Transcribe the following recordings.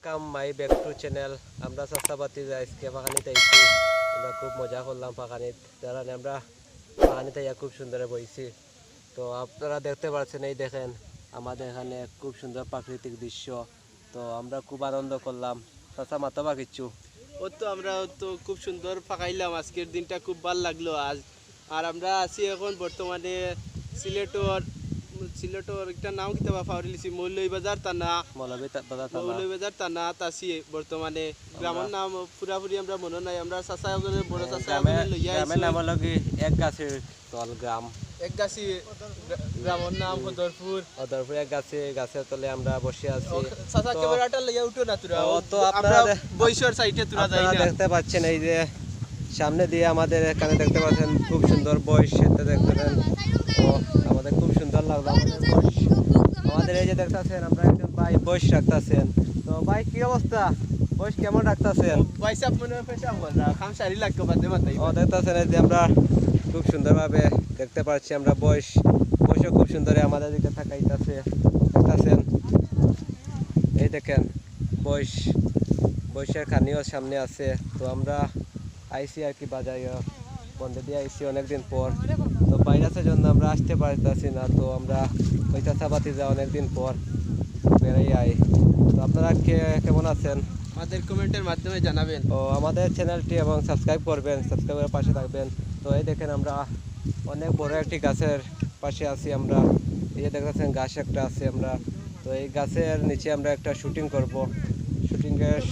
Welcome my back to channel. আমরা চাষাবাতি আজকে পাখানিতে আইছি। আমরা খুব মজা করলাম পাখানিত, যারা আমরা পাখানিতে খুব সুন্দর বইছি। তো আপনারা দেখতে পাচ্ছেন, এই দেখেন আমাদের এখানে খুব সুন্দর প্রাকৃতিক দৃশ্য। তো আমরা খুব আনন্দ করলাম। চাষা মাতবা কিচ্ছু ও তো আমরা তো খুব সুন্দর পাকাইলাম, আজকের দিনটা খুব ভালো লাগলো আজ। আর আমরা আছি এখন বর্তমানে সিলেটর সিলেটর একটা নাম কি তাবা ফাউরিলিছি মৌলভীবাজার থানা। মৌলভী বাজার থানা। মৌলভীবাজার থানা আছি বর্তমানে। গ্রামের নাম পুরাপুরি আমরা মনে নাই। আমরা চাচা বড় চাচা লইয়া গ্রামের নাম আইছি হলো কি এক গাছের তল গ্রাম। একগাছি। গ্রামের নাম হদরপুর। অদরপুর এক গাছের তলে আমরা বসে আছি। চাচা তো ক্যামেরাটা লইয়া উঠো না তোরা। তো আমরা আপনারা বৈশর সাইডে তোরা যাই আপনারা না। দেখতে পাচ্ছেন, এই যে সামনে দিয়ে আমাদের এখানে দেখতে পাচ্ছেন খুব সুন্দর বয়স, সেটা দেখতেছেন। তো আমাদের খুব সুন্দর লাগলো আমাদের বয়স। আমাদের এই যে দেখতেছেন, আমরা একজন ভাই বয়স রাখতেছেন। তো ভাই কি অবস্থা, বয়স কেমন রাখতেছেন? বাইসাপ মনে পেশা বলরা খাম সারি লাগতো বাদে মাতাই। ও দেখতেছেন, এই যে আমরা খুব সুন্দরভাবে দেখতে পাচ্ছি, আমরা বয়সও খুব সুন্দর আমাদের দিকে তাকাইতেছে, দেখতেছেন। এই দেখেন বয়সের খানিও সামনে আছে। তো আমরা আইসি আর কি বাজারে বন্ধে দিয়ে আইসি অনেকদিন পর। তো ভাইরাসের জন্য আমরা আসতে পারতেছি না। তো আমরা ওই চাষাবাতি যা অনেকদিন পর বেড়াই আই। তো আপনারা কেমন আছেন? আমাদের কমেন্টের মাধ্যমে জানাবেন। ও আমাদের চ্যানেলটি এবং সাবস্ক্রাইব করবেন, সাবস্ক্রাইবের পাশে থাকবেন। তো এই দেখেন আমরা অনেক বড় একটি গাছের পাশে আছি। আমরা এই যে দেখতেছেন গাছ একটা আছে। আমরা তো এই গাছের নিচে আমরা একটা শুটিং করব। শুটিংয়ের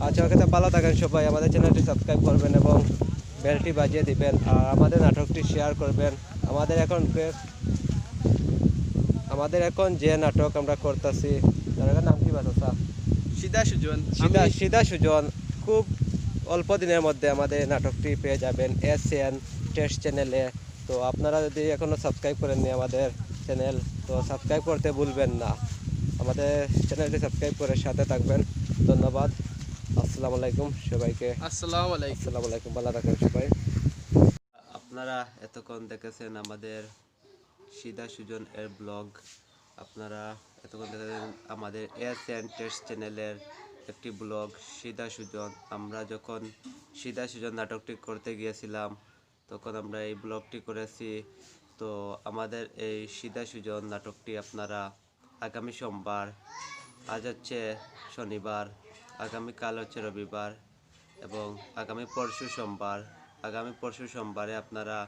আচ্ছা, ওকে, তো ভালো থাকেন সবাই। আমাদের চ্যানেলটি সাবস্ক্রাইব করবেন এবং বেলটি বাজিয়ে দিবেন, আর আমাদের নাটকটি শেয়ার করবেন। আমাদের এখন যে নাটক আমরা করতেছি, তার নাম কি বাতাসা? সিধা সুজন। সিধা সুজন। খুব অল্প দিনের মধ্যে আমাদের নাটকটি পেয়ে যাবেন SN টেস্ট চ্যানেলে। তো আপনারা যদি এখনও সাবস্ক্রাইব করেননি আমাদের চ্যানেল, তো সাবস্ক্রাইব করতে ভুলবেন না। আমাদের চ্যানেলটি সাবস্ক্রাইব করে সাথে থাকবেন। ধন্যবাদ। আসসালামু আলাইকুম সবাইকে। আসসালামু আলাইকুম। আসসালামু আলাইকুম, ভালো থাকেন সবাই। আপনারা এতক্ষণ দেখেছেন আমাদের সিধা সুজন এর ব্লগ। আপনারা এতক্ষণ দেখেছেন আমাদের SN টেস্ট চ্যানেলের একটি ব্লগ সিধা সুজন। আমরা যখন সিধা সুজন নাটকটি করতে গিয়েছিলাম, তখন আমরা এই ব্লগটি করেছি। তো আমাদের এই সিধা সুজন নাটকটি আপনারা আগামী সোমবার, আজ হচ্ছে শনিবার, আগামীকাল হচ্ছে রবিবার এবং আগামী পরশু সোমবারে আপনারা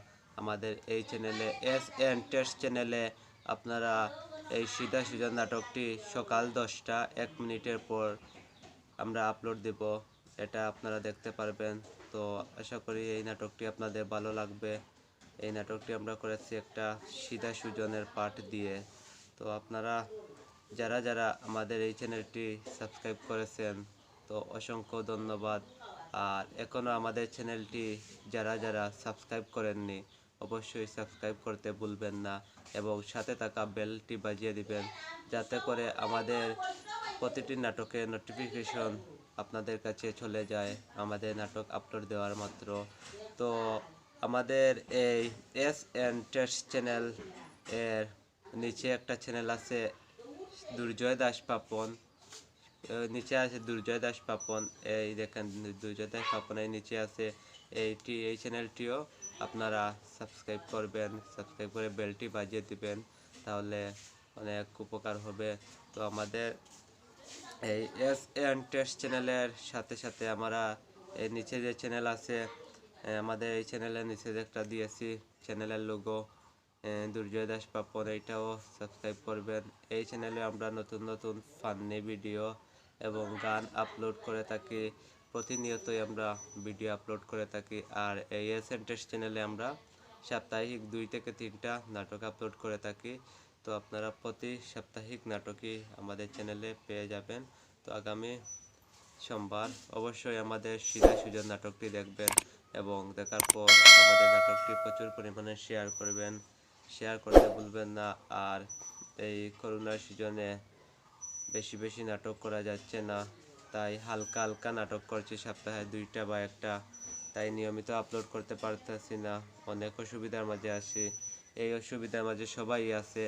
আমাদের এই চ্যানেলে SN টেস্ট চ্যানেলে আপনারা এই সিধা সুজন নাটকটি সকাল 10টা 1 মিনিটের পর আমরা আপলোড দেব। এটা আপনারা দেখতে পারবেন। তো আশা করি এই নাটকটি আপনাদের ভালো লাগবে। এই নাটকটি আমরা করেছি একটা সিধা সুজনের পার্ট দিয়ে। তো আপনারা যারা যারা আমাদের এই চ্যানেলটি সাবস্ক্রাইব করেছেন, তো অসংখ্য ধন্যবাদ। আর এখনও আমাদের চ্যানেলটি যারা যারা সাবস্ক্রাইব করেননি, অবশ্যই সাবস্ক্রাইব করতে ভুলবেন না এবং সাথে থাকা বেলটি বাজিয়ে দিবেন, যাতে করে আমাদের প্রতিটি নাটকের নোটিফিকেশন আপনাদের কাছে চলে যায় আমাদের নাটক আপলোড দেওয়ার মাত্র। তো আমাদের এই SN টেস্ট চ্যানেল এর নিচে একটা চ্যানেল আছে দুর্জয় দাস পাপন। নিচে আছে দুর্জয় দাস পাপন। এই দেখেন দুর্জয় দাস পাপনের নিচে আছে এই চ্যানেলটিও আপনারা সাবস্ক্রাইব করবেন, সাবস্ক্রাইব করে বেলটি বাজিয়ে দিবেন, তাহলে অনেক উপকার হবে। তো আমাদের এই SN টেস্ট চ্যানেলের সাথে সাথে আমরা এই নিচে যে চ্যানেল আছে, আমাদের এই চ্যানেলের নিচে যে একটা দিয়েছি চ্যানেলের লোগো, দুর্জয় দাস পাপন, এইটাও সাবস্ক্রাইব করবেন। এই চ্যানেলে আমরা নতুন নতুন ফানি ভিডিও এবং গান আপলোড করে থাকি। প্রতিনিয়তই আমরা ভিডিও আপলোড করে থাকি। আর এই SN টেস্ট চ্যানেলে আমরা সাপ্তাহিক 2 থেকে 3টা নাটক আপলোড করে থাকি। তো আপনারা প্রতি সাপ্তাহিক নাটকই আমাদের চ্যানেলে পেয়ে যাবেন। তো আগামী সোমবার অবশ্যই আমাদের সিধা সুজন নাটকটি দেখবেন এবং দেখার পর আমাদের নাটকটি প্রচুর পরিমাণে শেয়ার করবেন, শেয়ার করতে ভুলবেন না। আর এই করোনার সিজনে বেশি বেশি নাটক করা যাচ্ছে না, তাই হালকা হালকা নাটক করছি, সপ্তাহে 2টা বা 1টা। তাই নিয়মিত আপলোড করতে পারতেছি না, অনেক অসুবিধার মাঝে আছি। এই অসুবিধার মাঝে সবাই আছে,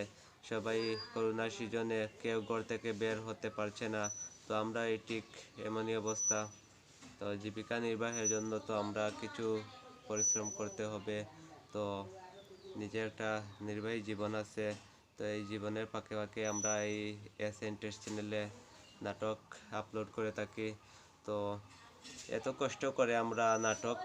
সবাই করোনার সিজনে কেউ ঘর থেকে বের হতে পারছে না। তো আমরা এই ঠিক এমনই অবস্থা। তো জীবিকা নির্বাহের জন্য তো আমরা কিছু পরিশ্রম করতে হবে। তো নিজের একটা নির্বাহী জীবন আছে। তো এই জীবনের ফাঁকে ফাঁকে আমরা এই এস চ্যানেলে নাটক আপলোড করে থাকি। তো এত কষ্ট করে আমরা নাটক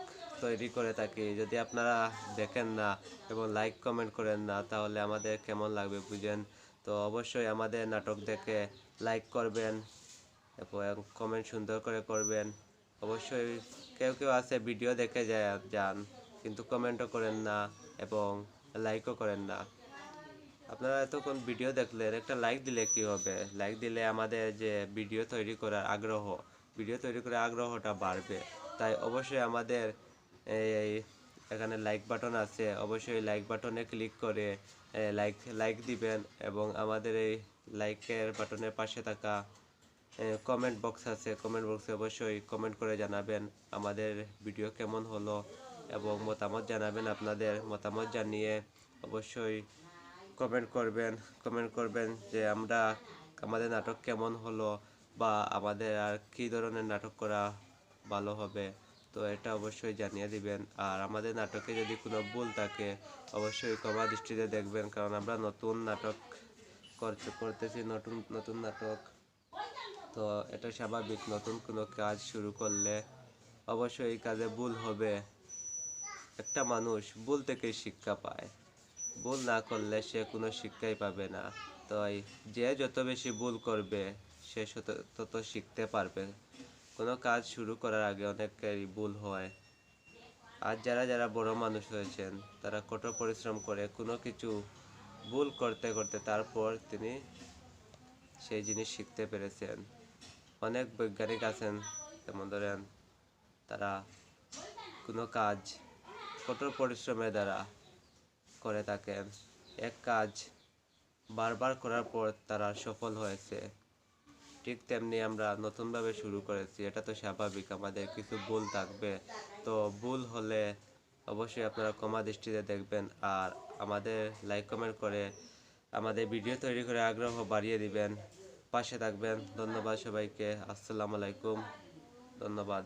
তৈরি করে থাকি, যদি আপনারা দেখেন না এবং লাইক কমেন্ট করেন না তাহলে আমাদের কেমন লাগবে বুঝেন। তো অবশ্যই আমাদের নাটক দেখে লাইক করবেন এবং কমেন্ট সুন্দর করে করবেন। অবশ্যই কেউ কেউ আছে ভিডিও দেখে যান কিন্তু কমেন্টও করেন না এবং লাইকও করেন না। আপনারা এতক্ষণ ভিডিও দেখলেন, একটা লাইক দিলে কি হবে? লাইক দিলে আমাদের যে ভিডিও তৈরি করার আগ্রহটা বাড়বে। তাই অবশ্যই আমাদের এই এখানে লাইক বাটন আছে, অবশ্যই লাইক বাটনে ক্লিক করে লাইক দিবেন এবং আমাদের এই লাইকের বাটনের পাশে থাকা কমেন্ট বক্স আছে, কমেন্ট বক্সে অবশ্যই কমেন্ট করে জানাবেন আমাদের ভিডিও কেমন হলো এবং মতামত জানাবেন। আপনাদের মতামত জানিয়ে অবশ্যই কমেন্ট করবেন যে আমাদের নাটক কেমন হলো বা আমাদের আর কী ধরনের নাটক করা ভালো হবে। তো এটা অবশ্যই জানিয়ে দিবেন। আর আমাদের নাটকে যদি কোনো ভুল থাকে অবশ্যই ক্ষমা দৃষ্টিতে দেখবেন, কারণ আমরা নতুন নাটক করতেছি, নতুন নতুন নাটক। তো এটা স্বাভাবিক, নতুন কোনো কাজ শুরু করলে অবশ্যই এই কাজে ভুল হবে। একটা মানুষ ভুল থেকেই শিক্ষা পায়, ভুল না করলে সে কোনো শিক্ষাই পাবে না। তাই যে যত বেশি ভুল করবে সে তত শিখতে পারবে। কোনো কাজ শুরু করার আগে অনেকেরই ভুল হয়। আর যারা যারা বড় মানুষ হয়েছেন তারা কঠোর পরিশ্রম করে কোনো কিছু ভুল করতে করতে তারপর তিনি সেই জিনিস শিখতে পেরেছেন। অনেক বৈজ্ঞানিক আছেন, যেমন ধরেন তারা কোনো কাজ কঠোর পরিশ্রমের দ্বারা করে থাকেন। এক কাজ বারবার করার পর তারা সফল হয়েছে। ঠিক তেমনি আমরা নতুনভাবে শুরু করেছি, এটা তো স্বাভাবিক, আমাদের কিছু ভুল থাকবে। তো ভুল হলে অবশ্যই আপনারা ক্ষমা দৃষ্টিতে দেখবেন আর আমাদের লাইক কমেন্ট করে আমাদের ভিডিও তৈরি করে আগ্রহ বাড়িয়ে দিবেন, পাশে থাকবেন। ধন্যবাদ সবাইকে। আসসালামু আলাইকুম। ধন্যবাদ।